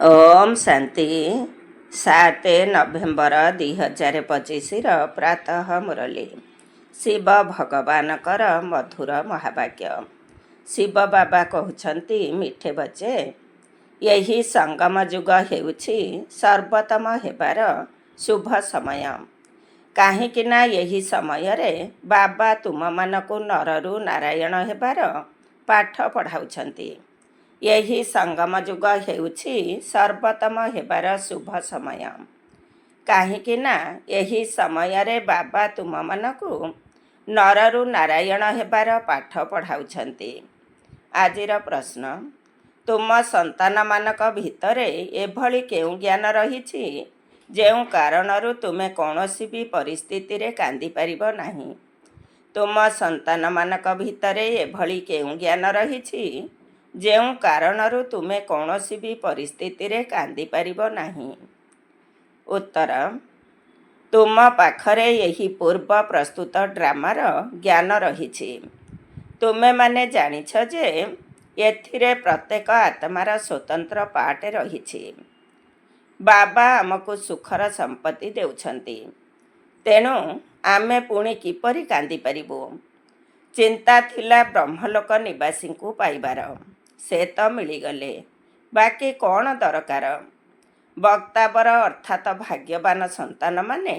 ଓମ୍ ଶାନ୍ତି। 7 November 2025 ପ୍ରାତଃ ମୁରଲୀ। ଶିବ ଭଗବାନଙ୍କର ମଧୁର ମହାବାକ୍ୟ। ଶିବ ବାବା କହୁଛନ୍ତି, ମିଠେ ବଚେ, ଏହି ସଙ୍ଗମ ଯୁଗ ହେଉଛି ସର୍ବୋତ୍ତମ ହେବାର ଶୁଭ ସମୟ। କାହିଁକିନା ଏହି ସମୟରେ ବାବା ତୁମମାନଙ୍କୁ ନରରୁ ନାରାୟଣ ହେବାର ପାଠ ପଢ଼ାଉଛନ୍ତି। ଏହି ସଙ୍ଗମ ଯୁଗ ହେଉଛି ସର୍ବୋତ୍ତମ ହେବାର ଶୁଭ ସମୟ। କାହିଁକିନା ଏହି ସମୟରେ ବାବା ତୁମମାନଙ୍କୁ ନରରୁ ନାରାୟଣ ହେବାର ପାଠ ପଢ଼ାଉଛନ୍ତି। ଆଜିର ପ୍ରଶ୍ନ, ତୁମ ସନ୍ତାନମାନଙ୍କ ଭିତରେ ଏଭଳି କେଉଁ ଜ୍ଞାନ ରହିଛି ଯେଉଁ କାରଣରୁ ତୁମେ କୌଣସି ବି ପରିସ୍ଥିତିରେ କାନ୍ଦିପାରିବ ନାହିଁ? ତୁମ ସନ୍ତାନମାନଙ୍କ ଭିତରେ ଏଭଳି କେଉଁ ଜ୍ଞାନ ରହିଛି ଯେଉଁ କାରଣରୁ ତୁମେ କୌଣସି ବି ପରିସ୍ଥିତିରେ କାନ୍ଦିପାରିବ ନାହିଁ? ଉତ୍ତର, ତୁମ ପାଖରେ ଏହି ପୂର୍ବ ପ୍ରସ୍ତୁତ ଡ୍ରାମାର ଜ୍ଞାନ ରହିଛି। ତୁମେମାନେ ଜାଣିଛ ଯେ ଏଥିରେ ପ୍ରତ୍ୟେକ ଆତ୍ମାର ସ୍ୱତନ୍ତ୍ର ପାର୍ଟ ରହିଛି। ବାବା ଆମକୁ ସୁଖର ସମ୍ପତ୍ତି ଦେଉଛନ୍ତି, ତେଣୁ ଆମେ ପୁଣି କିପରି କାନ୍ଦିପାରିବୁ? ଚିନ୍ତା ଥିଲା ବ୍ରହ୍ମଲୋକ ନିବାସୀଙ୍କୁ ପାଇବାର, ସେ ତ ମିଳିଗଲେ, ବାକି କ'ଣ ଦରକାର? ବକ୍ତାବର ଅର୍ଥାତ୍ ଭାଗ୍ୟବାନ ସନ୍ତାନମାନେ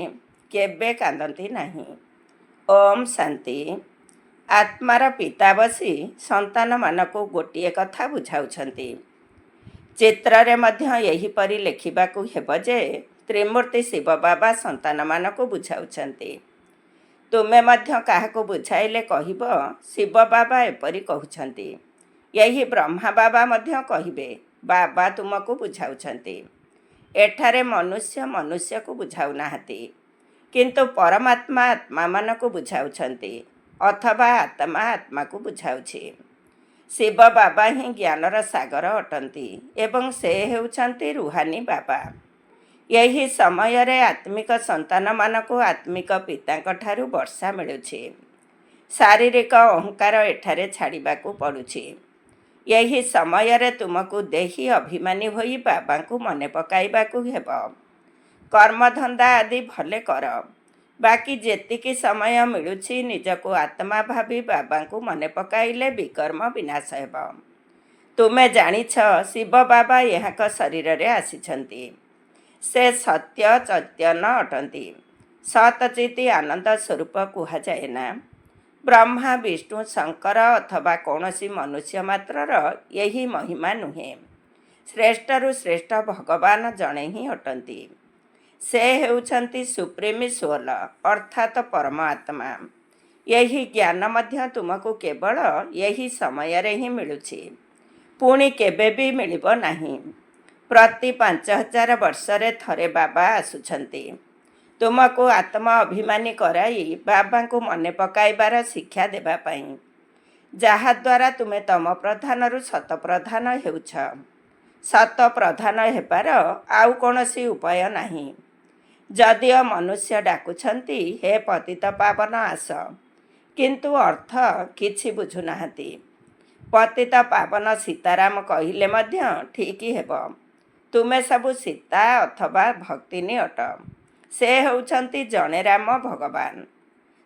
କେବେ କାନ୍ଦନ୍ତି ନାହିଁ। ଓମ୍ ଶାନ୍ତି। ଆତ୍ମାର ପିତା ବସି ସନ୍ତାନମାନଙ୍କୁ ଗୋଟିଏ କଥା ବୁଝାଉଛନ୍ତି। ଚିତ୍ରରେ ମଧ୍ୟ ଏହିପରି ଲେଖିବାକୁ ହେବ ଯେ ତ୍ରିମୂର୍ତ୍ତି ଶିବ ବାବା ସନ୍ତାନମାନଙ୍କୁ ବୁଝାଉଛନ୍ତି। ତୁମେ ମଧ୍ୟ କାହାକୁ ବୁଝାଇଲେ କହିବ, ଶିବ ବାବା ଏପରି କହୁଛନ୍ତି। ଏହି ବ୍ରହ୍ମା ବାବା ମଧ୍ୟ କହିବେ, ବାବା ତୁମକୁ ବୁଝାଉଛନ୍ତି। ଏଠାରେ ମନୁଷ୍ୟ ମନୁଷ୍ୟକୁ ବୁଝାଉନାହାନ୍ତି, କିନ୍ତୁ ପରମାତ୍ମା ଆତ୍ମାମାନଙ୍କୁ ବୁଝାଉଛନ୍ତି, ଅଥବା ଆତ୍ମା ଆତ୍ମାକୁ ବୁଝାଉଛି। ଶିବ ବାବା ହିଁ ଜ୍ଞାନର ସାଗର ଅଟନ୍ତି ଏବଂ ସେ ହେଉଛନ୍ତି ରୁହାନୀ ବାବା। ଏହି ସମୟରେ ଆତ୍ମିକ ସନ୍ତାନମାନଙ୍କୁ ଆତ୍ମିକ ପିତାଙ୍କଠାରୁ ବର୍ଷା ମିଳୁଛି। ଶାରୀରିକ ଅହଙ୍କାର ଏଠାରେ ଛାଡ଼ିବାକୁ ପଡ଼ୁଛି। ଏହି ସମୟରେ ତୁମକୁ ଦେହୀ ଅଭିମାନୀ ହୋଇ ବାବାଙ୍କୁ ମନେ ପକାଇବାକୁ ହେବ। କର୍ମଧନ୍ଦା ଆଦି ଭଲେ କର, ବାକି ଯେତିକି ସମୟ ମିଳୁଛି ନିଜକୁ ଆତ୍ମା ଭାବି ବାବାଙ୍କୁ ମନେ ପକାଇଲେ ବିକର୍ମ ବିନାଶ ହେବ। ତୁମେ ଜାଣିଛ ଶିବ ବାବା ଏହାଙ୍କ ଶରୀରରେ ଆସିଛନ୍ତି। ସେ ସତ୍ୟ ଚୈତନ୍ୟ ଅଟନ୍ତି। ସତଚିତ୍ ଆନନ୍ଦ ସ୍ୱରୂପ କୁହାଯାଏ ନା। ବ୍ରହ୍ମା ବିଷ୍ଣୁ ଶଙ୍କର ଅଥବା କୌଣସି ମନୁଷ୍ୟ ମାତ୍ରର ଏହି ମହିମା ନୁହେଁ। ଶ୍ରେଷ୍ଠରୁ ଶ୍ରେଷ୍ଠ ଭଗବାନ ଜଣେ ହିଁ ଅଟନ୍ତି। ସେ ହେଉଛନ୍ତି ସୁପ୍ରିମ୍ ସୋଲ୍ ଅର୍ଥାତ୍ ପରମାତ୍ମା। ଏହି ଜ୍ଞାନ ମଧ୍ୟ ତୁମକୁ କେବଳ ଏହି ସମୟରେ ହିଁ ମିଳୁଛି, ପୁଣି କେବେ ବି ମିଳିବ ନାହିଁ। ପ୍ରତି 5000 ବର୍ଷରେ ଥରେ ବାବା ଆସୁଛନ୍ତି ତୁମକୁ ଆତ୍ମ ଅଭିମାନୀ କରାଇ ବାବାଙ୍କୁ ମନେ ପକାଇବାର ଶିକ୍ଷା ଦେବା ପାଇଁ, ଯାହାଦ୍ୱାରା ତୁମେ ତମ ପ୍ରଧାନରୁ ଶତ ପ୍ରଧାନ ହେଉଛ। ଶତ ପ୍ରଧାନ ହେବାର ଆଉ କୌଣସି ଉପାୟ ନାହିଁ। ଯଦିଓ ମନୁଷ୍ୟ ଡାକୁଛନ୍ତି, ହେ ପତିତ ପାବନ ଆସ, କିନ୍ତୁ ଅର୍ଥ କିଛି ବୁଝୁନାହାନ୍ତି। ପତିତ ପାବନ ସୀତାରାମ କହିଲେ ମଧ୍ୟ ଠିକ୍ ହେବ। ତୁମେ ସବୁ ସୀତା ଅଥବା ଭକ୍ତିନୀ ଅଟ। ସେ ହେଉଛନ୍ତି ଜଣେ ରାମ ଭଗବାନ।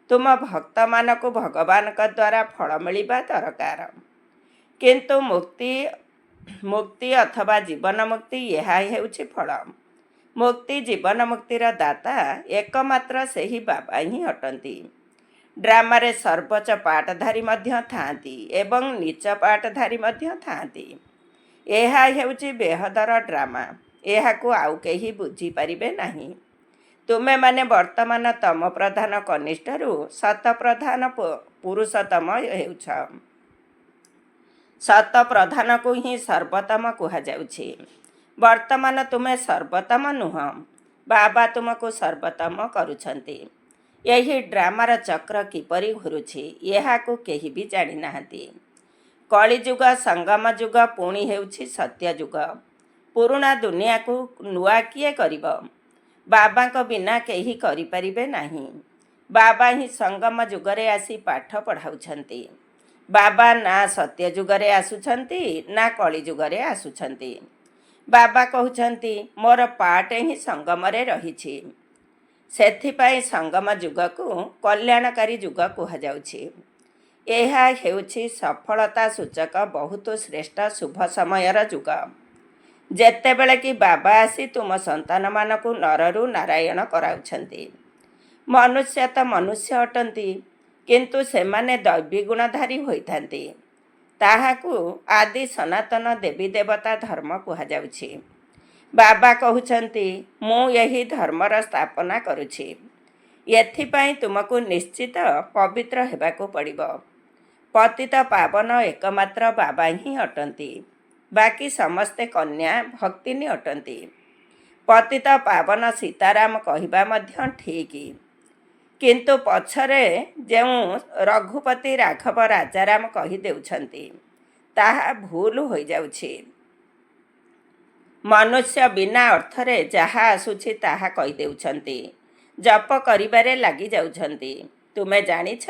ତୁମ ଭକ୍ତମାନଙ୍କୁ ଭଗବାନଙ୍କ ଦ୍ୱାରା ଫଳ ମିଳିବା ଦରକାର। କିନ୍ତୁ ମୁକ୍ତି ଅଥବା ଜୀବନ ମୁକ୍ତି, ଏହା ହେଉଛି ଫଳ। ମୁକ୍ତି ଜୀବନ ମୁକ୍ତିର ଦାତା ଏକମାତ୍ର ସେହି ବାବା ହିଁ ଅଟନ୍ତି। ଡ୍ରାମାରେ ସର୍ବୋଚ୍ଚ ପାଠଧାରୀ ମଧ୍ୟ ଥାଆନ୍ତି ଏବଂ ନୀଚ ପାଠଧାରୀ ମଧ୍ୟ ଥାଆନ୍ତି। ଏହା ହେଉଛି ବେହଦର ଡ୍ରାମା। ଏହାକୁ ଆଉ କେହି ବୁଝିପାରିବେ ନାହିଁ। ତୁମେମାନେ ବର୍ତ୍ତମାନ ତମ ପ୍ରଧାନ କନିଷ୍ଠରୁ ଶତ ପ୍ରଧାନ ପୁରୁଷୋତ୍ତମ ହେଉଛ। ଶତ ପ୍ରଧାନକୁ ହିଁ ସର୍ବୋତ୍ତମ କୁହାଯାଉଛି। ବର୍ତ୍ତମାନ ତୁମେ ସର୍ବୋତ୍ତମ ନୁହଁ, ବାବା ତୁମକୁ ସର୍ବୋତ୍ତମ କରୁଛନ୍ତି। ଏହି ଡ୍ରାମାର ଚକ୍ର କିପରି ଘୁରୁଛି ଏହାକୁ କେହି ବି ଜାଣିନାହାନ୍ତି। କଳିଯୁଗ ସଙ୍ଗମ ଯୁଗ ପୁଣି ହେଉଛି ସତ୍ୟଯୁଗ। ପୁରୁଣା ଦୁନିଆକୁ ନୂଆ କିଏ କରିବ? ବାବାଙ୍କ ବିନା କେହି କରିପାରିବେ ନାହିଁ। ବାବା ହିଁ ସଙ୍ଗମ ଯୁଗରେ ଆସି ପାଠ ପଢ଼ାଉଛନ୍ତି। ବାବା ନା ସତ୍ୟ ଯୁଗରେ ଆସୁଛନ୍ତି ନା କଳି ଯୁଗରେ ଆସୁଛନ୍ତି। ବାବା କହୁଛନ୍ତି ମୋର ପାର୍ଟ ହିଁ ସଙ୍ଗମରେ ରହିଛି। ସେଥିପାଇଁ ସଙ୍ଗମ ଯୁଗକୁ କଲ୍ୟାଣକାରୀ ଯୁଗ କୁହାଯାଉଛି। ଏହା ହେଉଛି ସଫଳତା ସୂଚକ ବହୁତ ଶ୍ରେଷ୍ଠ ଶୁଭ ସମୟର ଯୁଗ, ଯେତେବେଳେ କି ବାବା ଆସି ତୁମ ସନ୍ତାନମାନଙ୍କୁ ନରରୁ ନାରାୟଣ କରାଉଛନ୍ତି। ମନୁଷ୍ୟ ତ ମନୁଷ୍ୟ ଅଟନ୍ତି, କିନ୍ତୁ ସେମାନେ ଦୈବୀ ଗୁଣଧାରୀ ହୋଇଥାନ୍ତି। ତାହାକୁ ଆଦି ସନାତନ ଦେବୀ ଦେବତା ଧର୍ମ କୁହାଯାଉଛି। ବାବା କହୁଛନ୍ତି ମୁଁ ଏହି ଧର୍ମର ସ୍ଥାପନା କରୁଛି। ଏଥିପାଇଁ ତୁମକୁ ନିଶ୍ଚିତ ପବିତ୍ର ହେବାକୁ ପଡ଼ିବ। ପତିତ ପାବନ ଏକମାତ୍ର ବାବା ହିଁ ଅଟନ୍ତି, ବାକି ସମସ୍ତେ କନ୍ୟା ଭକ୍ତିନୀ ଅଟନ୍ତି। ପତିତ ପାବନ ସୀତାରାମ କହିବା ମଧ୍ୟ ଠିକ୍, କିନ୍ତୁ ପଛରେ ଯେଉଁ ରଘୁପତି ରାଘବ ରାଜାରାମ କହିଦେଉଛନ୍ତି ତାହା ଭୁଲ ହୋଇଯାଉଛି। ମନୁଷ୍ୟ ବିନା ଅର୍ଥରେ ଯାହା ଆସୁଛି ତାହା କହିଦେଉଛନ୍ତି, ଜପ କରିବାରେ ଲାଗିଯାଉଛନ୍ତି। ତୁମେ ଜାଣିଛ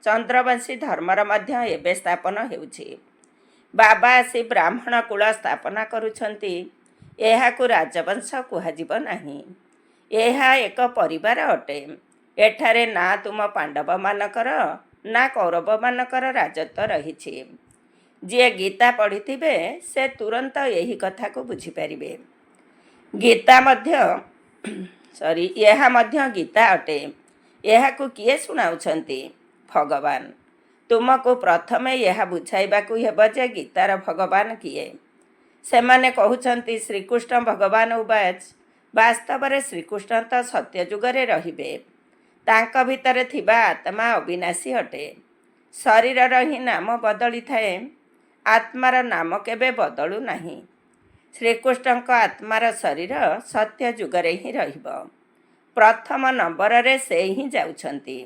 ଚନ୍ଦ୍ରବଂଶୀ ଧର୍ମର ମଧ୍ୟ ଏବେ ସ୍ଥାପନ ହେଉଛି। ବାବା ଆସି ବ୍ରାହ୍ମଣ କୂଳ ସ୍ଥାପନା କରୁଛନ୍ତି। ଏହାକୁ ରାଜବଂଶ କୁହାଯିବ ନାହିଁ। ଏହା ଏକ ପରିବାର ଅଟେ। ଏଠାରେ ନା ତୁମ ପାଣ୍ଡବମାନଙ୍କର ନା କୌରବମାନଙ୍କର ରାଜତ୍ୱ ରହିଛି। ଯିଏ ଗୀତା ପଢ଼ିଥିବେ ସେ ତୁରନ୍ତ ଏହି କଥାକୁ ବୁଝିପାରିବେ। ଏହା ମଧ୍ୟ ଗୀତା ଅଟେ। ଏହାକୁ କିଏ ଶୁଣାଉଛନ୍ତି? ଭଗବାନ। ତୁମକୁ ପ୍ରଥମେ ଏହା ବୁଝାଇବାକୁ ହେବ ଯେ ଗୀତାର ଭଗବାନ କିଏ। ସେମାନେ କହୁଛନ୍ତି ଶ୍ରୀକୃଷ୍ଣ ଭଗବାନ ଉବାଚ। ବାସ୍ତବରେ ଶ୍ରୀକୃଷ୍ଣ ତ ସତ୍ୟ ଯୁଗରେ ରହିବେ। ତାଙ୍କ ଭିତରେ ଥିବା ଆତ୍ମା ଅବିନାଶୀ ଅଟେ। ଶରୀରର ହିଁ ନାମ ବଦଳିଥାଏ, ଆତ୍ମାର ନାମ କେବେ ବଦଳୁ ନାହିଁ। ଶ୍ରୀକୃଷ୍ଣଙ୍କ ଆତ୍ମାର ଶରୀର ସତ୍ୟ ଯୁଗରେ ହିଁ ରହିବ। ପ୍ରଥମ ନମ୍ବରରେ ସେ ହିଁ ଯାଉଛନ୍ତି।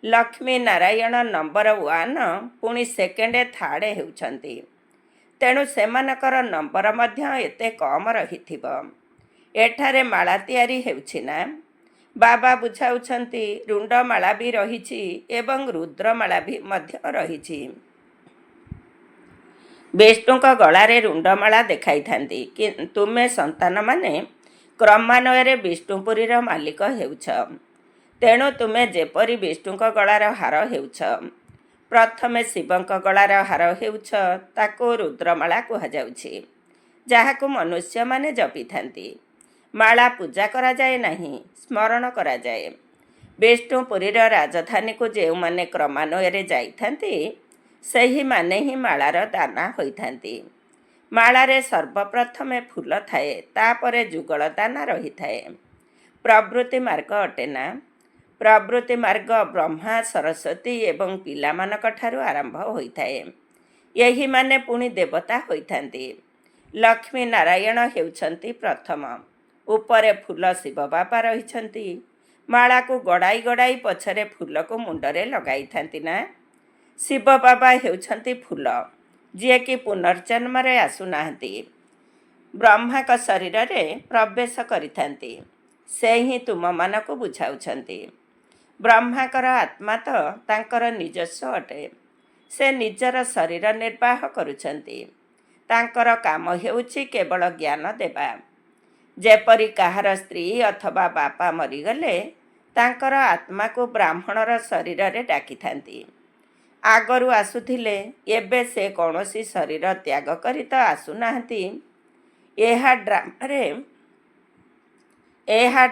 ଲକ୍ଷ୍ମୀ ନାରାୟଣ ନମ୍ବର 1, ପୁଣି ସେକେଣ୍ଡ ଥାର୍ଡ଼ ହେଉଛନ୍ତି। ତେଣୁ ସେମାନଙ୍କର ନମ୍ବର ମଧ୍ୟ ଏତେ କମ୍ ରହିଥିବ। ଏଠାରେ ମାଳା ତିଆରି ହେଉଛି ନା? ବାବା ବୁଝାଉଛନ୍ତି ରୁଣ୍ଡମାଳା ବି ରହିଛି ଏବଂ ରୁଦ୍ରମାଳା ବି ମଧ୍ୟ ରହିଛି। ବିଷ୍ଣୁଙ୍କ ଗଳାରେ ରୁଣ୍ଡମାଳା ଦେଖାଇଥାନ୍ତି। ତୁମେ ସନ୍ତାନମାନେ କ୍ରମାନ୍ୱୟରେ ବିଷ୍ଣୁପୁରୀର ମାଲିକ ହେଉଛ। ତେଣୁ ତୁମେ ଯେପରି ବିଷ୍ଣୁଙ୍କ ଗଳାର ହାର ହେଉଛ। ପ୍ରଥମେ ଶିବଙ୍କ ଗଳାର ହାର ହେଉଛ, ତାକୁ ରୁଦ୍ରମାଳା କୁହାଯାଉଛି, ଯାହାକୁ ମନୁଷ୍ୟମାନେ ଜପିଥାନ୍ତି। ମାଳା ପୂଜା କରାଯାଏ ନାହିଁ, ସ୍ମରଣ କରାଯାଏ। ବିଷ୍ଣୁପୁରୀର ରାଜଧାନୀକୁ ଯେଉଁମାନେ କ୍ରମାନ୍ୱୟରେ ଯାଇଥାନ୍ତି ସେହିମାନେ ହିଁ ମାଳାର ଦାନା ହୋଇଥାନ୍ତି। ମାଳାରେ ସର୍ବପ୍ରଥମେ ଫୁଲ ଥାଏ, ତାପରେ ଯୁଗଳ ଦାନା ରହିଥାଏ। ପ୍ରବୃତ୍ତି ମାର୍ଗ ଅଟେ ନା? ପ୍ରବୃତ୍ତି ମାର୍ଗ ବ୍ରହ୍ମା, ସରସ୍ୱତୀ ଏବଂ ପିଲାମାନଙ୍କଠାରୁ ଆରମ୍ଭ ହୋଇଥାଏ। ଏହିମାନେ ପୁଣି ଦେବତା ହୋଇଥାନ୍ତି। ଲକ୍ଷ୍ମୀ ନାରାୟଣ ହେଉଛନ୍ତି ପ୍ରଥମ। ଉପରେ ଫୁଲ ଶିବ ବାବା ରହିଛନ୍ତି। ମାଳାକୁ ଗଡ଼ାଇ ଗଡ଼ାଇ ପଛରେ ଫୁଲକୁ ମୁଣ୍ଡରେ ଲଗାଇଥାନ୍ତି ନା? ଶିବ ବାବା ହେଉଛନ୍ତି ଫୁଲ, ଯିଏକି ପୁନର୍ଜନ୍ମରେ ଆସୁନାହାନ୍ତି। ବ୍ରହ୍ମାଙ୍କ ଶରୀରରେ ପ୍ରବେଶ କରିଥାନ୍ତି। ସେ ହିଁ ତୁମମାନଙ୍କୁ ବୁଝାଉଛନ୍ତି। ବ୍ରହ୍ମାଙ୍କର ଆତ୍ମା ତ ତାଙ୍କର ନିଜସ୍ୱ ଅଟେ। ସେ ନିଜର ଶରୀର ନିର୍ବାହ କରୁଛନ୍ତି। ତାଙ୍କର କାମ ହେଉଛି କେବଳ ଜ୍ଞାନ ଦେବା। ଯେପରି କାହାର ସ୍ତ୍ରୀ ଅଥବା ବାପା ମରିଗଲେ ତାଙ୍କର ଆତ୍ମାକୁ ବ୍ରାହ୍ମଣର ଶରୀରରେ ଡାକିଥାନ୍ତି। ଆଗରୁ ଆସୁଥିଲେ, ଏବେ ସେ କୌଣସି ଶରୀର ତ୍ୟାଗ କରି ତ ଆସୁନାହାନ୍ତି। ଏହା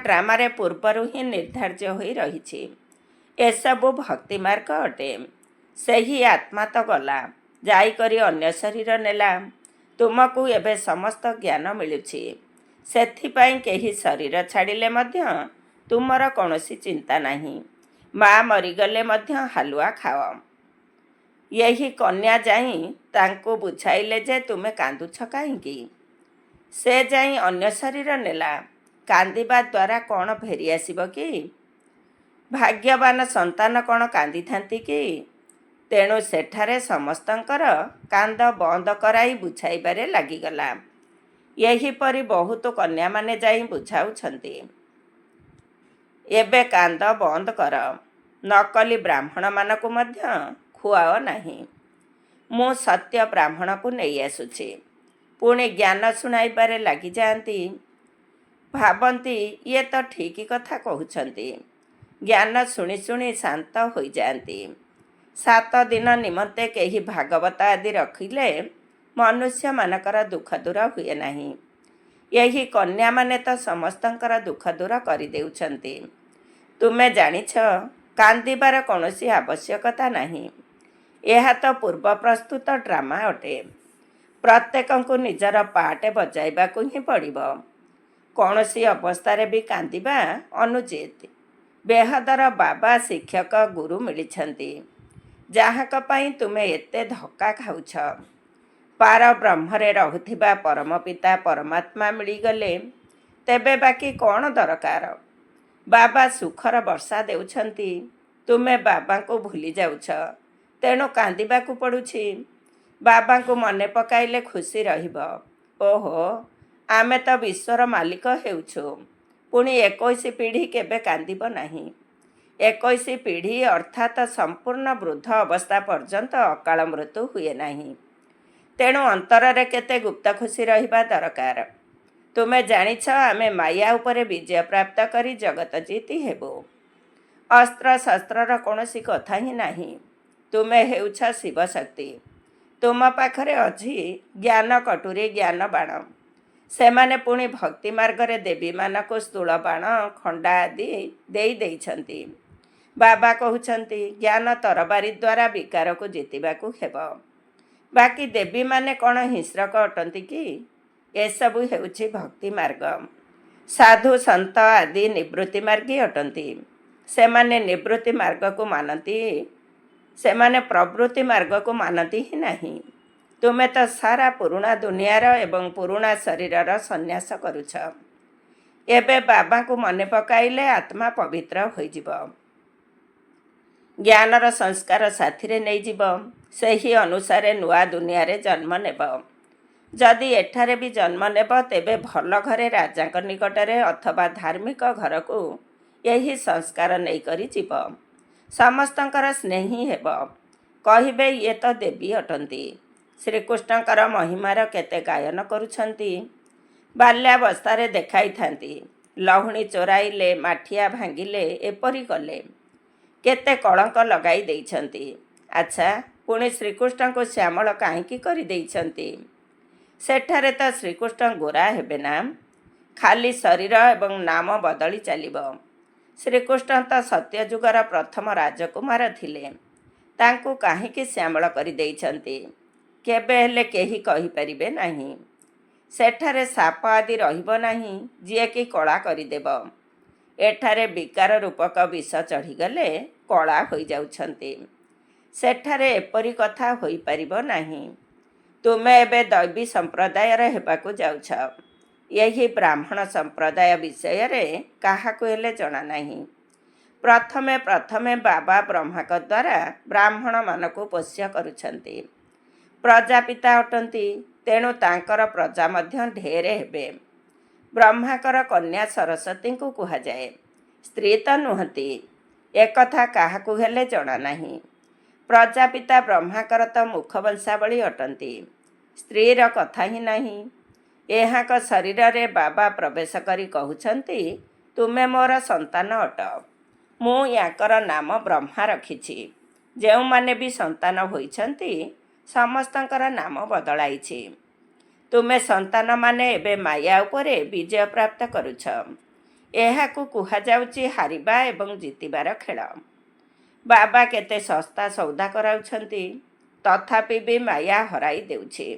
ଡ୍ରାମାରେ ପୂର୍ବରୁ ହିଁ ନିର୍ଦ୍ଧାର୍ଯ୍ୟ ହୋଇ ରହିଛି। ଏସବୁ ଭକ୍ତିମାର୍ଗ ଅଟେ। ସେହି ଆତ୍ମା ତ ଗଲା, ଯାଇକରି ଅନ୍ୟ ଶରୀର ନେଲା। ତୁମକୁ ଏବେ ସମସ୍ତ ଜ୍ଞାନ ମିଳୁଛି। ସେଥିପାଇଁ କେହି ଶରୀର ଛାଡ଼ିଲେ ମଧ୍ୟ ତୁମର କୌଣସି ଚିନ୍ତା ନାହିଁ। ମା ମରିଗଲେ ମଧ୍ୟ ହାଲୁଆ ଖାଅ। ଏହି କନ୍ୟା ଯାଇ ତାଙ୍କୁ ବୁଝାଇଲେ ଯେ ତୁମେ କାନ୍ଦୁଛ କାହିଁକି? ସେ ଯାଇ ଅନ୍ୟ ଶରୀର ନେଲା। କାନ୍ଦିବା ଦ୍ୱାରା କ'ଣ ଫେରିଆସିବ କି? ଭାଗ୍ୟବାନ ସନ୍ତାନ କ'ଣ କାନ୍ଦିଥାନ୍ତି କି? ତେଣୁ ସେଠାରେ ସମସ୍ତଙ୍କର କାନ୍ଦ ବନ୍ଦ କରାଇ ବୁଝାଇବାରେ ଲାଗିଗଲା। ଏହିପରି ବହୁତ କନ୍ୟାମାନେ ଯାଇ ବୁଝାଉଛନ୍ତି। ଏବେ କାନ୍ଦ ବନ୍ଦ କର। ନକଲି ବ୍ରାହ୍ମଣମାନଙ୍କୁ ମଧ୍ୟ ଖୁଆଅ ନାହିଁ। ମୁଁ ସତ୍ୟ ବ୍ରାହ୍ମଣକୁ ନେଇ ଆସୁଛି। ପୁଣି ଜ୍ଞାନ ଶୁଣାଇବାରେ ଲାଗିଯାଆନ୍ତି। ଭାବନ୍ତି ଇଏ ତ ଠିକ୍ କଥା କହୁଛନ୍ତି। ଜ୍ଞାନ ଶୁଣି ଶୁଣି ଶାନ୍ତ ହୋଇଯାଆନ୍ତି। 7 ଦିନ ନିମନ୍ତେ କେହି ଭାଗବତ ଆଦି ରଖିଲେ ମନୁଷ୍ୟମାନଙ୍କର ଦୁଃଖ ଦୂର ହୁଏ ନାହିଁ। ଏହି କନ୍ୟାମାନେ ତ ସମସ୍ତଙ୍କର ଦୁଃଖ ଦୂର କରିଦେଉଛନ୍ତି। ତୁମେ ଜାଣିଛ, କାନ୍ଦିବାର କୌଣସି ଆବଶ୍ୟକତା ନାହିଁ। ଏହା ତ ପୂର୍ବ ପ୍ରସ୍ତୁତ ଡ୍ରାମା ଅଟେ। ପ୍ରତ୍ୟେକଙ୍କୁ ନିଜର ପାର୍ଟ ବଜାଇବାକୁ ହିଁ ପଡ଼ିବ। କୌଣସି ଅବସ୍ଥାରେ ବି କାନ୍ଦିବା ଅନୁଚିତ। ବେହଦର ବାବା, ଶିକ୍ଷକ, ଗୁରୁ ମିଳିଛନ୍ତି, ଯାହାଙ୍କ ପାଇଁ ତୁମେ ଏତେ ଧକ୍କା ଖାଉଛ। ପାରବ୍ରହ୍ମରେ ରହୁଥିବା ପରମ ପିତା ପରମାତ୍ମା ମିଳିଗଲେ ତେବେ ବାକି କ'ଣ ଦରକାର? ବାବା ସୁଖର ବର୍ଷା ଦେଉଛନ୍ତି, ତୁମେ ବାବାଙ୍କୁ ଭୁଲି ଯାଉଛ, ତେଣୁ କାନ୍ଦିବାକୁ ପଡ଼ୁଛି। ବାବାଙ୍କୁ ମନେ ପକାଇଲେ ଖୁସି ରହିବ। ଓହୋ, ଆମେ ତ ବିଶ୍ୱର ମାଲିକ ହେଉଛୁ। ପୁଣି 21 ପିଢ଼ି କେବେ କାନ୍ଦିବ ନାହିଁ। 21 ପିଢ଼ି ଅର୍ଥାତ୍ ସମ୍ପୂର୍ଣ୍ଣ ବୃଦ୍ଧ ଅବସ୍ଥା ପର୍ଯ୍ୟନ୍ତ ଅକାଳ ମୃତ୍ୟୁ ହୁଏ ନାହିଁ। ତେଣୁ ଅନ୍ତରରେ କେତେ ଗୁପ୍ତ ଖୁସି ରହିବା ଦରକାର। ତୁମେ ଜାଣିଛ, ଆମେ ମାୟା ଉପରେ ବିଜୟ ପ୍ରାପ୍ତ କରି ଜଗତ ଜିତି ହେବୁ। ଅସ୍ତ୍ରଶସ୍ତ୍ରର କୌଣସି କଥା ହିଁ ନାହିଁ। ତୁମେ ହେଉଛ ଶିବଶକ୍ତି। ତୁମ ପାଖରେ ଅଛି ଜ୍ଞାନ କଟୁରୀ, ଜ୍ଞାନ ବାଣ। ସେମାନେ ପୁଣି ଭକ୍ତି ମାର୍ଗରେ ଦେବୀମାନଙ୍କୁ ସ୍ଥୂଳ ବାଣ, ଖଣ୍ଡା ଆଦି ଦେଇଛନ୍ତି। ବାବା କହୁଛନ୍ତି ଜ୍ଞାନ ତରବାରୀ ଦ୍ୱାରା ବିକାରକୁ ଜିତିବାକୁ ହେବ। ବାକି ଦେବୀମାନେ କ'ଣ ହିଂସ୍ରକ ଅଟନ୍ତି କି? ଏସବୁ ହେଉଛି ଭକ୍ତି ମାର୍ଗ। ସାଧୁ ସନ୍ଥ ଆଦି ନିବୃତ୍ତି ମାର୍ଗୀ ଅଟନ୍ତି। ସେମାନେ ନିବୃତ୍ତି ମାର୍ଗକୁ ମାନନ୍ତି, ସେମାନେ ପ୍ରବୃତ୍ତି ମାର୍ଗକୁ ମାନନ୍ତି ହିଁ ନାହିଁ। ତୁମେ ତ ସାରା ପୁରୁଣା ଦୁନିଆର ଏବଂ ପୁରୁଣା ଶରୀରର ସନ୍ନ୍ୟାସ କରୁଛ। ଏବେ ବାବାଙ୍କୁ ମନେ ପକାଇଲେ ଆତ୍ମା ପବିତ୍ର ହୋଇଯିବ। ଜ୍ଞାନର ସଂସ୍କାର ସାଥିରେ ନେଇଯିବ। ସେହି ଅନୁସାରେ ନୂଆ ଦୁନିଆରେ ଜନ୍ମ ନେବ। ଯଦି ଏଠାରେ ବି ଜନ୍ମ ନେବ ତେବେ ଭଲ ଘରେ ରାଜାଙ୍କ ନିକଟରେ ଅଥବା ଧାର୍ମିକ ଘରକୁ ଏହି ସଂସ୍କାର ନେଇକରି ଯିବ। ସମସ୍ତଙ୍କର ସ୍ନେହୀ ହେବ। କହିବେ ଇଏ ତ ଦେବୀ ଅଟନ୍ତି। ଶ୍ରୀକୃଷ୍ଣଙ୍କର ମହିମାର କେତେ ଗାୟନ କରୁଛନ୍ତି। ବାଲ୍ୟାବସ୍ଥାରେ ଦେଖାଇଥାନ୍ତି, ଲହୁଣୀ ଚୋରାଇଲେ, ମାଠିଆ ଭାଙ୍ଗିଲେ, ଏପରି କଲେ। କେତେ କଳଙ୍କ ଲଗାଇ ଦେଇଛନ୍ତି। ଆଚ୍ଛା, ପୁଣି ଶ୍ରୀକୃଷ୍ଣଙ୍କୁ ଶ୍ୟାମଳ କାହିଁକି କରିଦେଇଛନ୍ତି? ସେଠାରେ ତ ଶ୍ରୀକୃଷ୍ଣ ଗୋରା ହେବେ ନା। ଖାଲି ଶରୀର ଏବଂ ନାମ ବଦଳି ଚାଲିବ। ଶ୍ରୀକୃଷ୍ଣ ତ ସତ୍ୟଯୁଗର ପ୍ରଥମ ରାଜକୁମାର ଥିଲେ। ତାଙ୍କୁ କାହିଁକି ଶ୍ୟାମଳ କରିଦେଇଛନ୍ତି? କେବେ ହେଲେ କେହି କହିପାରିବେ ନାହିଁ। ସେଠାରେ ସାପ ଆଦି ରହିବ ନାହିଁ, ଯିଏକି କଳା କରିଦେବ। ଏଠାରେ ବିକାର ରୂପକ ବିଷ ଚଢ଼ିଗଲେ କଳା ହୋଇଯାଉଛନ୍ତି। ସେଠାରେ ଏପରି କଥା ହୋଇପାରିବ ନାହିଁ। ତୁମେ ଏବେ ଦୈବୀ ସମ୍ପ୍ରଦାୟର ହେବାକୁ ଯାଉଛ। ଏହି ବ୍ରାହ୍ମଣ ସମ୍ପ୍ରଦାୟ ବିଷୟରେ କାହାକୁ ହେଲେ ଜଣା ନାହିଁ। ପ୍ରଥମେ ବାବା ବ୍ରହ୍ମାଙ୍କ ଦ୍ୱାରା ବ୍ରାହ୍ମଣମାନଙ୍କୁ ପୋଷ୍ୟ କରୁଛନ୍ତି। ପ୍ରଜାପିତା ଅଟନ୍ତି, ତେଣୁ ତାଙ୍କର ପ୍ରଜା ମଧ୍ୟ ଢେର ହେବେ। ବ୍ରହ୍ମାଙ୍କର କନ୍ୟା ସରସ୍ୱତୀଙ୍କୁ କୁହାଯାଏ, ସ୍ତ୍ରୀ ତ ନୁହନ୍ତି। ଏକଥା କାହାକୁ ହେଲେ ଜଣା ନାହିଁ। ପ୍ରଜାପିତା ବ୍ରହ୍ମାଙ୍କର ତ ମୁଖବଂଶାବଳୀ ଅଟନ୍ତି। ସ୍ତ୍ରୀର କଥା ହିଁ ନାହିଁ। ଏହାଙ୍କ ଶରୀରରେ ବାବା ପ୍ରବେଶ କରି କହୁଛନ୍ତି, ତୁମେ ମୋର ସନ୍ତାନ ଅଟ। ମୁଁ ୟାଙ୍କର ନାମ ବ୍ରହ୍ମା ରଖିଛି। ଯେଉଁମାନେ ବି ସନ୍ତାନ ହୋଇଛନ୍ତି ସମସ୍ତଙ୍କର ନାମ ବଦଳାଇଛି। ତୁମେ ସନ୍ତାନମାନେ ଏବେ ମାୟା ଉପରେ ବିଜୟ ପ୍ରାପ୍ତ କରୁଛ। ଏହାକୁ କୁହାଯାଉଛି ହାରିବା ଏବଂ ଜିତିବାର ଖେଳ। ବାବା କେତେ ଶସ୍ତା ସୌଦା କରାଉଛନ୍ତି, ତଥାପି ବି ମାୟା ହରାଇ ଦେଉଛି।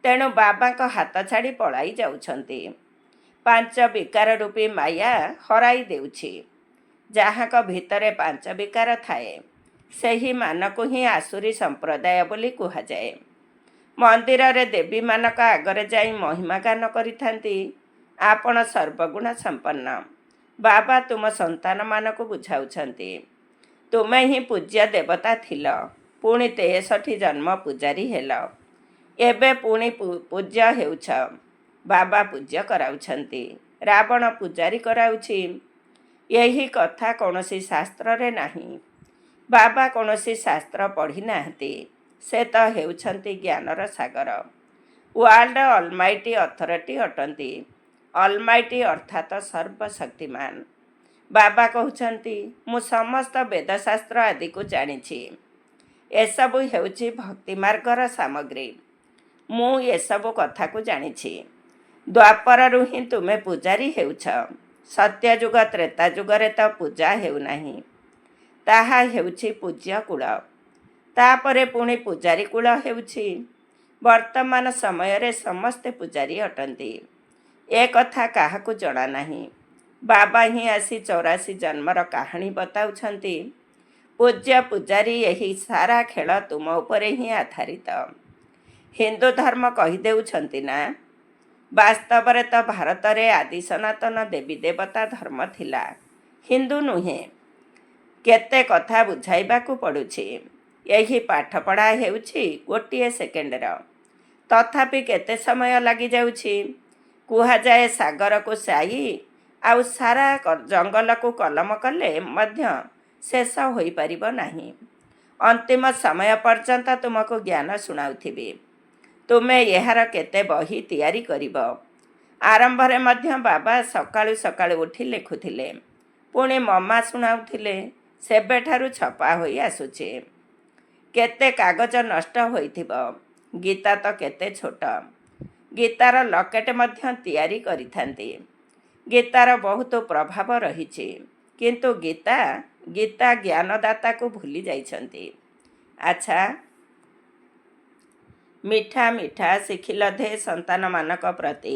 ତେଣୁ ବାବାଙ୍କ ହାତ ଛାଡ଼ି ପଳାଇ ଯାଉଛନ୍ତି। 5 ବିକାର ରୂପୀ ମାୟା ହରାଇ ଦେଉଛି। ଯାହାଙ୍କ ଭିତରେ 5 ବିକାର ଥାଏ, ସେହିମାନଙ୍କୁ ହିଁ ଆସୁରୀ ସମ୍ପ୍ରଦାୟ ବୋଲି କୁହାଯାଏ। ମନ୍ଦିରରେ ଦେବୀମାନଙ୍କ ଆଗରେ ଯାଇ ମହିମା ଗାନ କରିଥାନ୍ତି, ଆପଣ ସର୍ବଗୁଣ ସମ୍ପନ୍ନ। ବାବା ତୁମ ସନ୍ତାନମାନଙ୍କୁ ବୁଝାଉଛନ୍ତି, ତୁମେ ହିଁ ପୂଜ୍ୟ ଦେବତା ଥିଲ, ପୁଣି 63 ଜନ୍ମ ପୂଜାରୀ ହେଲ। ଏବେ ପୁଣି ପୂଜ୍ୟ ହେଉଛ। ବାବା ପୂଜ୍ୟ କରାଉଛନ୍ତି, ରାବଣ ପୂଜାରୀ କରାଉଛି। ଏହି କଥା କୌଣସି ଶାସ୍ତ୍ରରେ ନାହିଁ। ବାବା କୌଣସି ଶାସ୍ତ୍ର ପଢ଼ି ନାହାନ୍ତି। ସେ ତ ହେଉଛନ୍ତି ଜ୍ଞାନର ସାଗର। ୱାର୍ଲଡ ଅଲମାଇଟି ଅଥରିଟି ଅଟନ୍ତି। ଅଲମାଇଟି ଅର୍ଥାତ୍ ସର୍ବଶକ୍ତିମାନ। ବାବା କହୁଛନ୍ତି, ମୁଁ ସମସ୍ତ ବେଦଶାସ୍ତ୍ର ଆଦିକୁ ଜାଣିଛି। ଏସବୁ ହେଉଛି ଭକ୍ତି ମାର୍ଗର ସାମଗ୍ରୀ। ମୁଁ ଏସବୁ କଥାକୁ ଜାଣିଛି। ଦ୍ୱାପରରୁ ହିଁ ତୁମେ ପୂଜାରୀ ହେଉଛ। ସତ୍ୟଯୁଗ ତ୍ରେତା ଯୁଗରେ ତ ପୂଜା ହେଉନାହିଁ। ତାହା ହେଉଛି ପୂଜ୍ୟ କୂଳ। ତାପରେ ପୁଣି ପୂଜାରୀ କୂଳ ହେଉଛି। ବର୍ତ୍ତମାନ ସମୟରେ ସମସ୍ତେ ପୂଜାରୀ ଅଟନ୍ତି। ଏ କଥା କାହାକୁ ଜଣା ନାହିଁ। ବାବା ହିଁ ଆସି 84 ଜନ୍ମର କାହାଣୀ ବତାଉଛନ୍ତି। ପୂଜ୍ୟ ପୂଜାରୀ ଏହି ସାରା ଖେଳ ତୁମ ଉପରେ ହିଁ ଆଧାରିତ। ହିନ୍ଦୁ ଧର୍ମ କହିଦେଉଛନ୍ତି ନା। ବାସ୍ତବରେ ତ ଭାରତରେ ଆଦି ସନାତନ ଦେବୀ ଦେବତା ଧର୍ମ ଥିଲା, ହିନ୍ଦୁ ନୁହେଁ। କେତେ କଥା ବୁଝାଇବାକୁ ପଡ଼ୁଛି। ଏହି ପାଠପଢ଼ା ହେଉଛି ଗୋଟିଏ ସେକେଣ୍ଡର, ତଥାପି କେତେ ସମୟ ଲାଗିଯାଉଛି। କୁହାଯାଏ ସାଗରକୁ ସାଇ ଆଉ ସାରା ଜଙ୍ଗଲକୁ କଲମ କଲେ ମଧ୍ୟ ଶେଷ ହୋଇପାରିବ ନାହିଁ। ଅନ୍ତିମ ସମୟ ପର୍ଯ୍ୟନ୍ତ ତୁମକୁ ଜ୍ଞାନ ଶୁଣାଉଥିବି। ତୁମେ ଏହାର କେତେ ବହି ତିଆରି କରିବ। ଆରମ୍ଭରେ ମଧ୍ୟ ବାବା ସକାଳୁ ସକାଳୁ ଉଠି ଲେଖୁଥିଲେ, ପୁଣି ମମା ଶୁଣାଉଥିଲେ। ସେବେଠାରୁ ଛପା ହୋଇ ଆସୁଛି। କେତେ କାଗଜ ନଷ୍ଟ ହୋଇଥିବ। ଗୀତା ତ କେତେ ଛୋଟ। ଗୀତାର ଲକେଟ୍ ମଧ୍ୟ ତିଆରି କରିଥାନ୍ତି। ଗୀତାର ବହୁତ ପ୍ରଭାବ ରହିଛି, କିନ୍ତୁ ଗୀତା ଜ୍ଞାନଦାତାକୁ ଭୁଲି ଯାଇଛନ୍ତି। ଆଚ୍ଛା, ମିଠା ମିଠା ଶିଖିଲ ଧେ ସନ୍ତାନମାନଙ୍କ ପ୍ରତି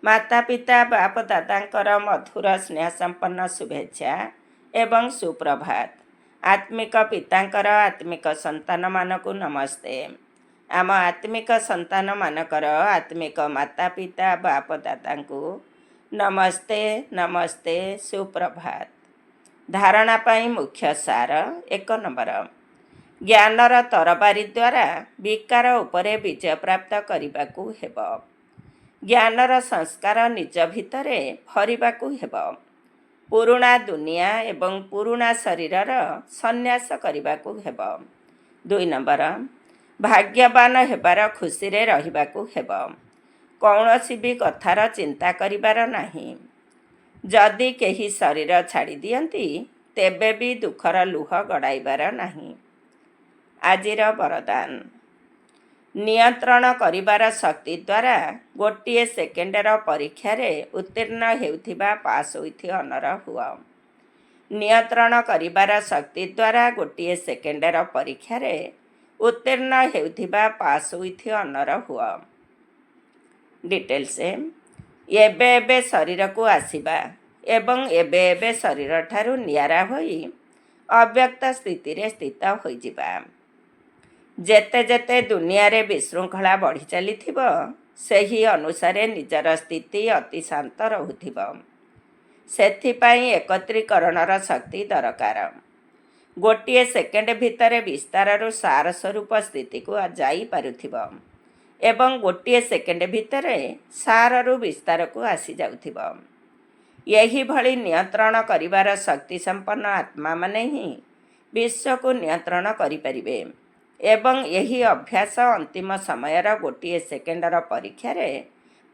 ମାତା ପିତା ବାପ ଦାଦାଙ୍କର ମଧୁର ସ୍ନେହ ସମ୍ପନ୍ନ ଶୁଭେଚ୍ଛା ଏବଂ ସୁପ୍ରଭାତ। ଆତ୍ମିକ ପିତାଙ୍କର ଆତ୍ମିକ ସନ୍ତାନମାନଙ୍କୁ ନମସ୍ତେ। ଆମ ଆତ୍ମିକ ସନ୍ତାନମାନଙ୍କର ଆତ୍ମିକ ମାତା ପିତା ବାପ ଦାଦାଙ୍କୁ ନମସ୍ତେ ନମସ୍ତେ, ସୁପ୍ରଭାତ। ଧାରଣା ପାଇଁ ମୁଖ୍ୟ ସାର 1 ନମ୍ବର। ଜ୍ଞାନର ତରବାରୀ ଦ୍ୱାରା ବିକାର ଉପରେ ବିଜୟ ପ୍ରାପ୍ତ କରିବାକୁ ହେବ। ଜ୍ଞାନର ସଂସ୍କାର ନିଜ ଭିତରେ ଭରିବାକୁ ହେବ। ପୁରୁଣା ଦୁନିଆ ଏବଂ ପୁରୁଣା ଶରୀରର ସନ୍ନ୍ୟାସ କରିବାକୁ ହେବ। 2 ନମ୍ବର। ଭାଗ୍ୟବାନ ହେବାର ଖୁସିରେ ରହିବାକୁ ହେବ। କୌଣସି ବି କଥାର ଚିନ୍ତା କରିବାର ନାହିଁ। ଯଦି କେହି ଶରୀର ଛାଡ଼ି ଦିଅନ୍ତି, ତେବେ ବି ଦୁଃଖର ଲୁହ ଗଡ଼ାଇବାର ନାହିଁ। ଆଜିର ବରଦାନ। ନିୟନ୍ତ୍ରଣ କରିବାର ଶକ୍ତି ଦ୍ୱାରା ଗୋଟିଏ ସେକେଣ୍ଡର ପରୀକ୍ଷାରେ ଉତ୍ତୀର୍ଣ୍ଣ ହେଉଥିବା ପାସ୍ ୱିଥ୍ ଅନର ହୁଅ। ନିୟନ୍ତ୍ରଣ କରିବାର ଶକ୍ତି ଦ୍ୱାରା ଗୋଟିଏ ସେକେଣ୍ଡର ପରୀକ୍ଷାରେ ଉତ୍ତୀର୍ଣ୍ଣ ହେଉଥିବା ପାସ୍ ୱିଥ୍ ଅନର ହୁଅ। ଡିଟେଲ୍ସ। ଏବେ ଏବେ ଶରୀରକୁ ଆସିବା ଏବଂ ଏବେ ଏବେ ଶରୀରଠାରୁ ନିଆରା ହୋଇ ଅବ୍ୟକ୍ତ ସ୍ଥିତିରେ ସ୍ଥିତ ହୋଇଯିବା। ଯେତେ ଯେତେ ଦୁନିଆରେ ବିଶୃଙ୍ଖଳା ବଢ଼ି ଚାଲିଥିବ, ସେହି ଅନୁସାରେ ନିଜର ସ୍ଥିତି ଅତି ଶାନ୍ତ ରହୁଥିବ। ସେଥିପାଇଁ ଏକତ୍ରୀକରଣର ଶକ୍ତି ଦରକାର। ଗୋଟିଏ ସେକେଣ୍ଡ ଭିତରେ ବିସ୍ତାରରୁ ସାର ସ୍ୱରୂପ ସ୍ଥିତିକୁ ଯାଇପାରୁଥିବ ଏବଂ ଗୋଟିଏ ସେକେଣ୍ଡ ଭିତରେ ସାରରୁ ବିସ୍ତାରକୁ ଆସିଯାଉଥିବ। ଏହିଭଳି ନିୟନ୍ତ୍ରଣ କରିବାର ଶକ୍ତି ସମ୍ପନ୍ନ ଆତ୍ମାମାନେ ହିଁ ବିଶ୍ୱକୁ ନିୟନ୍ତ୍ରଣ କରିପାରିବେ ଏବଂ ଏହି ଅଭ୍ୟାସ ଅନ୍ତିମ ସମୟର ଗୋଟିଏ ସେକେଣ୍ଡର ପରୀକ୍ଷାରେ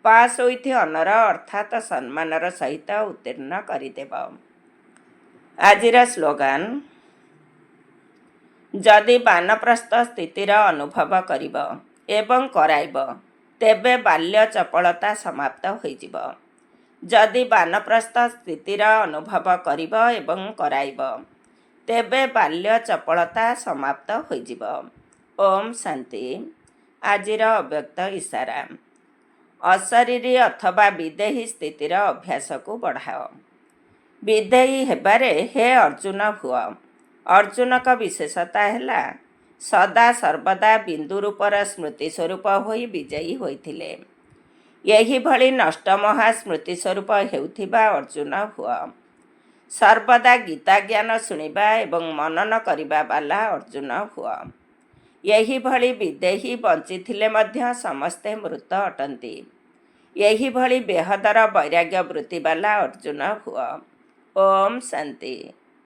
ପାସ୍ ୱିଥ୍ ଅନର ଅର୍ଥାତ୍ ସମ୍ମାନର ସହିତ ଉତ୍ତୀର୍ଣ୍ଣ କରିଦେବ। ଆଜିର ସ୍ଲୋଗାନ। ଯଦି ବାନପ୍ରସ୍ଥ ସ୍ଥିତିର ଅନୁଭବ କରିବ ଏବଂ କରାଇବ, ତେବେ ବାଲ୍ୟ ଚପଳତା ସମାପ୍ତ ହୋଇଯିବ। ଯଦି ବାନପ୍ରସ୍ଥ ସ୍ଥିତିର ଅନୁଭବ କରିବ ଏବଂ କରାଇବ, ତେବେ ବାଲ୍ୟ ଚପଳତା ସମାପ୍ତ ହୋଇଯିବ। ଓମ୍ ଶାନ୍ତି। ଆଜିର ଅବ୍ୟକ୍ତ ଇସାରା। ଅଶରୀରୀ ଅଥବା ବିଦେହୀ ସ୍ଥିତିର ଅଭ୍ୟାସକୁ ବଢ଼ାଅ। ବିଦେହୀ ହେବାରେ ହେ ଅର୍ଜୁନ ହୁଅ। ଅର୍ଜୁନଙ୍କ ବିଶେଷତା ହେଲା ସଦା ସର୍ବଦା ବିନ୍ଦୁ ରୂପର ସ୍ମୃତି ସ୍ୱରୂପ ହୋଇ ବିଜୟୀ ହୋଇଥିଲେ। ଏହିଭଳି ନଷ୍ଟମହା ସ୍ମୃତି ସ୍ୱରୂପ ହେଉଥିବା ଅର୍ଜୁନ ହୁଅ। ସର୍ବଦା ଗୀତା ଜ୍ଞାନ ଶୁଣିବା ଏବଂ ମନନ କରିବା ବାଲା ଅର୍ଜୁନ ହୁଅ। ଏହିଭଳି ବିଦେହୀ ବଞ୍ଚିଥିଲେ ମଧ୍ୟ ସମସ୍ତେ ମୃତ ଅଟନ୍ତି। ଏହିଭଳି ବେହଦର ବୈରାଗ୍ୟ ବୃତ୍ତିବାଲା ଅର୍ଜୁନ ହୁଅ। ଓମ୍ ଶାନ୍ତି।